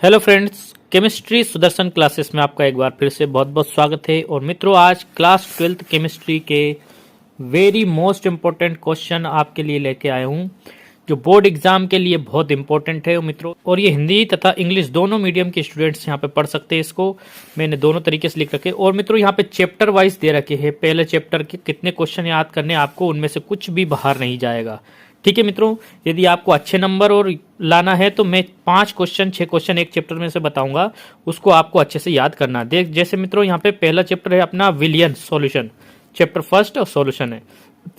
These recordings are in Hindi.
Hello friends, chemistry Sudarshan classes में आपका एक बार फिर से बहुत बहुत स्वागत है। और मित्रों, आज क्लास 12th केमिस्ट्री के वेरी मोस्ट इम्पोर्टेंट क्वेश्चन आपके लिए लेके आया हूँ, जो बोर्ड एग्जाम के लिए बहुत इंपॉर्टेंट है मित्रों। और ये हिंदी तथा इंग्लिश दोनों मीडियम के स्टूडेंट्स यहाँ पे पढ़ सकते हैं। इसको मैंने दोनों तरीके से लिख रखे। और मित्रों, यहाँ पे चैप्टर वाइज दे रखे हैं, पहले चैप्टर के कितने क्वेश्चन याद करने आपको, उनमें से कुछ भी बाहर नहीं जाएगा। ठीक है मित्रों, यदि आपको अच्छे नंबर और लाना है तो मैं 6 क्वेश्चन एक चैप्टर में से बताऊंगा, उसको आपको अच्छे से याद करना। देख, जैसे मित्रों यहाँ पे पहला चैप्टर है अपना विलियन सॉल्यूशन, चैप्टर फर्स्ट और सॉल्यूशन है।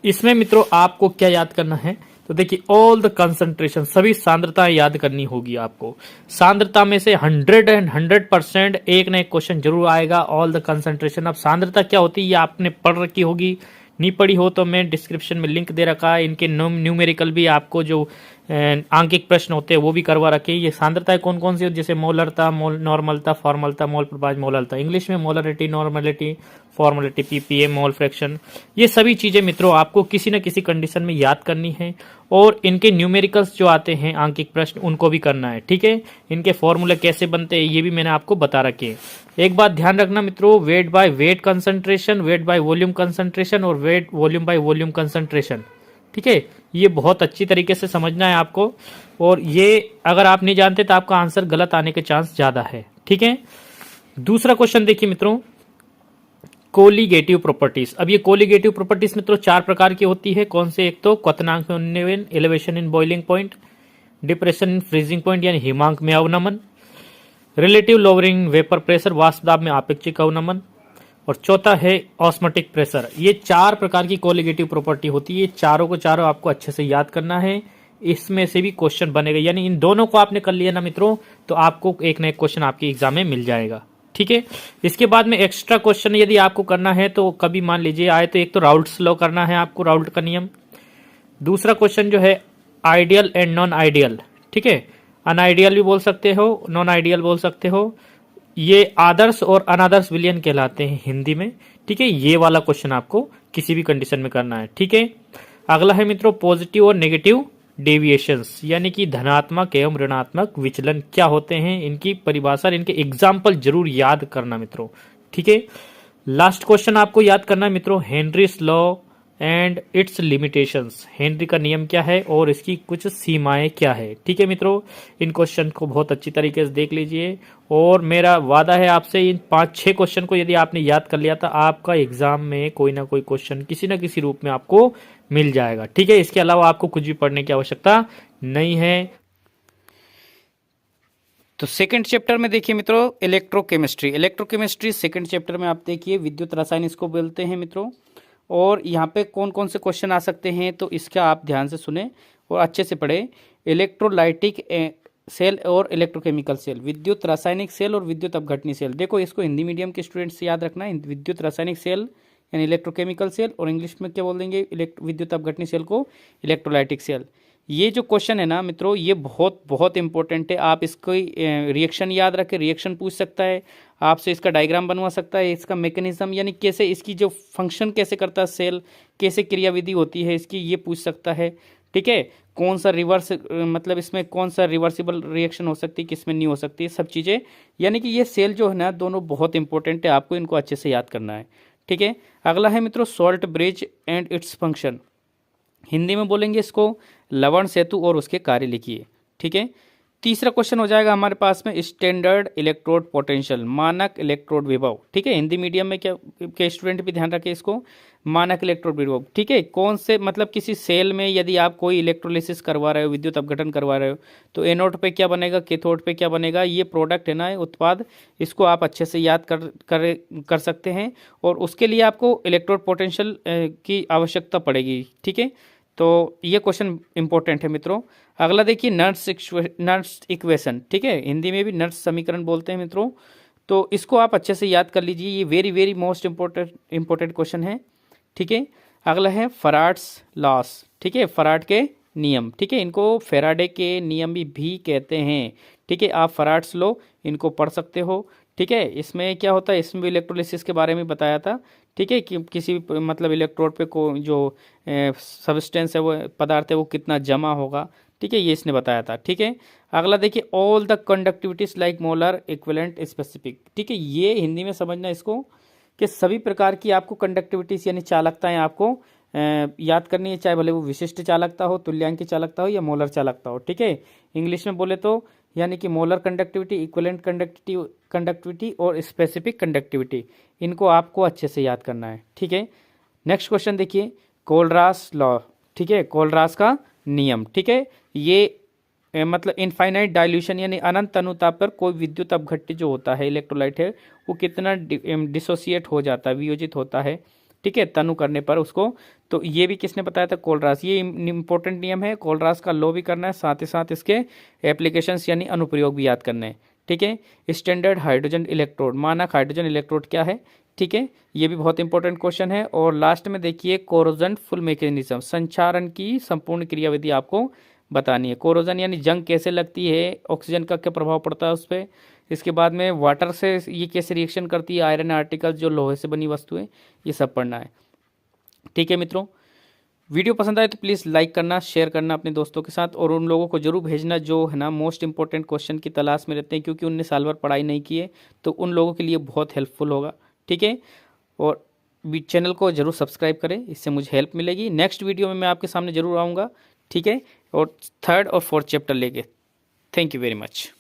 इसमें मित्रों आपको क्या याद करना है, तो देखिए ऑल द कंसंट्रेशन, सभी सांद्रताएं याद करनी होगी आपको। सांद्रता में से 100% एक ना एक क्वेश्चन जरूर आएगा, ऑल द कंसंट्रेशन। अब सांद्रता क्या होती है ये आपने पढ़ रखी होगी, नहीं पढ़ी हो तो मैं डिस्क्रिप्शन में लिंक दे रखा है। इनके न्यूमेरिकल भी आपको जो आंकिक प्रश्न होते हैं वो भी करवा रखे। ये सांद्रताएं कौन कौन सी, जैसे मोलरता, मोल नॉर्मलता, फॉर्मलता, मोल प्रभाज, मोलरता, इंग्लिश में molarity, normality, formality, ppm, mole fraction, ये सभी चीजें मित्रों आपको किसी न किसी कंडीशन में याद करनी है। और इनके न्यूमेरिकल्स जो आते हैं आंकिक प्रश्न, उनको भी करना है। ठीक है, इनके फॉर्मूले कैसे बनते हैं ये भी मैंने आपको बता रखे हैं। एक बात ध्यान रखना मित्रों, weight by weight concentration, weight by volume concentration और weight volume by volume concentration. ठीक है, ये बहुत अच्छी तरीके से समझना है आपको। और ये अगर आप नहीं जानते तो आपका आंसर गलत आने के चांस ज्यादा है। ठीक है, दूसरा क्वेश्चन देखिए मित्रों, कोलिगेटिव प्रॉपर्टीज। अब ये कोलिगेटिव प्रॉपर्टीज मित्रों 4 प्रकार की होती है। कौन से? एक तो क्वथनांक में उन्नयन, elevation in boiling point, depression in freezing point यानी हिमांक में अवनमन, रिलेटिव लोअरिंग वेपर प्रेशर, वाष्प दाब में आपेक्षिक अवनमन, और चौथा है ऑस्मोटिक प्रेशर। ये 4 प्रकार की कोलिगेटिव प्रॉपर्टी होती है। चारों को चारों आपको अच्छे से याद करना है, इसमें से भी क्वेश्चन बनेगा। यानी इन दोनों को आपने कर लिया ना मित्रों, तो आपको एक ना एक क्वेश्चन आपके एग्जाम में मिल जाएगा। ठीक है, इसके बाद में एक्स्ट्रा क्वेश्चन यदि आपको करना है तो कभी मान लीजिए आए तो एक तो राउल्ट्स लॉ करना है आपको, राउल्ट का नियम। दूसरा क्वेश्चन जो है आइडियल एंड नॉन आइडियल। ठीक है, अनआइडियल भी बोल सकते हो, नॉन आइडियल बोल सकते हो। ये आदर्श और अनादर्श विलयन कहलाते हैं हिंदी में। ठीक है, ये वाला क्वेश्चन आपको किसी भी कंडीशन में करना है। ठीक है, अगला है मित्रों पॉजिटिव और नेगेटिव डेविएशंस, यानी कि धनात्मक एवं ऋणात्मक विचलन क्या होते हैं, इनकी परिभाषा, इनके एग्जाम्पल जरूर याद करना मित्रों। ठीक है, लास्ट क्वेश्चन आपको याद करना है मित्रों, Henry's law and it's limitations. Henry का नियम क्या है और इसकी कुछ सीमाएं क्या है। ठीक है मित्रों, इन क्वेश्चन को बहुत अच्छी तरीके से देख लीजिए। और मेरा वादा है आपसे, इन 5-6 क्वेश्चन को यदि आपने याद कर लिया तो आपका एग्जाम में कोई ना कोई क्वेश्चन किसी न किसी रूप में आपको मिल जाएगा। ठीक है, इसके अलावा आपको कुछ भी पढ़ने की आवश्यकता नहीं है। तो सेकंड चैप्टर में देखिए मित्रों इलेक्ट्रोकेमिस्ट्री। इलेक्ट्रोकेमिस्ट्री सेकंड चैप्टर में आप देखिए विद्युत रसायन इसको बोलते हैं मित्रों। और यहाँ पे कौन कौन से क्वेश्चन आ सकते हैं तो इसका आप ध्यान से सुने और अच्छे से पढ़े। इलेक्ट्रोलाइटिक सेल और इलेक्ट्रोकेमिकल सेल, विद्युत रासायनिक सेल और विद्युत अपघटनी सेल। देखो इसको हिंदी मीडियम के स्टूडेंट्स से याद रखना है, विद्युत रासायनिक सेल यानी इलेक्ट्रोकेमिकल सेल, और इंग्लिश में क्या बोल देंगे विद्युत अपघटनी सेल को इलेक्ट्रोलाइटिक सेल। ये जो क्वेश्चन है ना मित्रों, ये बहुत बहुत इंपॉर्टेंट है। आप इसको रिएक्शन याद रखें, रिएक्शन पूछ सकता है आपसे, इसका डायग्राम बनवा सकता है, इसका मैकेनिज्म यानी कैसे इसकी जो फंक्शन कैसे करता है सेल, कैसे क्रियाविधि होती है इसकी, ये पूछ सकता है। ठीक है, कौन सा रिवर्स मतलब इसमें कौन सा रिवर्सिबल रिएक्शन हो सकती है, किसमें नहीं हो सकती, सब चीज़ें। यानी कि ये सेल जो है ना दोनों बहुत इंपॉर्टेंट है, आपको इनको अच्छे से याद करना है। ठीक है, अगला है मित्रों salt bridge and its function. Hindi में बोलेंगे इसको लवण सेतु और उसके कार्य लिखिए। ठीक है, तीसरा क्वेश्चन हो जाएगा हमारे पास में स्टैंडर्ड इलेक्ट्रोड पोटेंशियल, मानक इलेक्ट्रोड विभव। ठीक है, हिंदी मीडियम में क्या के स्टूडेंट भी ध्यान रखें इसको, मानक इलेक्ट्रोड विभव। ठीक है, कौन से मतलब किसी सेल में यदि आप कोई इलेक्ट्रोलिसिस करवा रहे हो, विद्युत अपघटन करवा रहे हो, तो एनोड पे क्या बनेगा, कैथोड पे क्या बनेगा, ये प्रोडक्ट है ना उत्पाद, इसको आप अच्छे से याद कर सकते हैं। और उसके लिए आपको इलेक्ट्रोड पोटेंशियल की आवश्यकता पड़ेगी। ठीक है, तो ये क्वेश्चन इंपॉर्टेंट है मित्रों। अगला देखिए नर्स इक्वेशन। ठीक है, हिंदी में भी नर्स समीकरण बोलते हैं मित्रों, तो इसको आप अच्छे से याद कर लीजिए, ये very very most important question है। ठीक है, अगला है फराड्स लॉस। ठीक है, फराड के नियम। ठीक है, इनको फेराडे के नियम भी कहते हैं। ठीक है, आप फराड्स लॉ इनको पढ़ सकते हो। ठीक है, इसमें क्या होता है, इसमें भी इलेक्ट्रोलिसिस के बारे में बताया था। ठीक है, कि किसी मतलब इलेक्ट्रोड पे को जो सब्सटेंस है वो पदार्थ है वो कितना जमा होगा। ठीक है, ये इसने बताया था। ठीक है, अगला देखिए, all the conductivities like molar equivalent specific. ठीक है, ये हिंदी में समझना इसको कि सभी प्रकार की आपको कंडक्टिविटीज यानी चालकताएं आपको याद करनी है, चाहे भले वो विशिष्ट चालकता हो, तुल्यांकी चालकता हो या मोलर चालकता हो। ठीक है, इंग्लिश में बोले तो यानी कि मोलर कंडक्टिविटी, इक्विवेलेंट कंडक्टिविटी और स्पेसिफिक कंडक्टिविटी, इनको आपको अच्छे से याद करना है। ठीक है, नेक्स्ट क्वेश्चन देखिए, कोलरास लॉ। ठीक है, कोलरास का नियम। ठीक है, ये मतलब इनफाइनाइट डाइल्यूशन यानी अनंत अनुताप पर कोई विद्युत अपघट्य जो होता है, इलेक्ट्रोलाइट है, वो कितना डिसोसिएट हो जाता है, वियोजित होता है। ठीक है, तनु करने पर उसको, तो ये भी किसने बताया था, कोलरास। ये इंपॉर्टेंट नियम है, कोलरास का लॉ भी करना है, साथ ही साथ इसके एप्लीकेशंस यानी अनुप्रयोग भी याद करने हैं। ठीक है, स्टैंडर्ड हाइड्रोजन इलेक्ट्रोड, मानक हाइड्रोजन इलेक्ट्रोड क्या है। ठीक है, ये भी बहुत इंपॉर्टेंट क्वेश्चन है। और लास्ट में देखिए, कोरोजन फुल मैकेनिज्म, संचारण की संपूर्ण क्रियाविधि आपको बतानी है। कोरोजन यानी जंग कैसे लगती है, ऑक्सीजन का क्या प्रभाव पड़ता है उस पर। इसके बाद में वाटर से ये कैसे रिएक्शन करती है, आयरन आर्टिकल्स जो लोहे से बनी वस्तुएं, ये सब पढ़ना है। ठीक है मित्रों, वीडियो पसंद आए तो प्लीज़ लाइक करना, शेयर करना अपने दोस्तों के साथ, और उन लोगों को जरूर भेजना जो है ना मोस्ट इंपॉर्टेंट क्वेश्चन की तलाश में रहते हैं, क्योंकि उनने साल भर पढ़ाई नहीं की है, तो उन लोगों के लिए बहुत हेल्पफुल होगा। ठीक है, और चैनल को जरूर सब्सक्राइब करें, इससे मुझे हेल्प मिलेगी। नेक्स्ट वीडियो में मैं आपके सामने जरूर आऊँगा। ठीक है, और थर्ड और फोर्थ चैप्टर लेके। Thank you very much.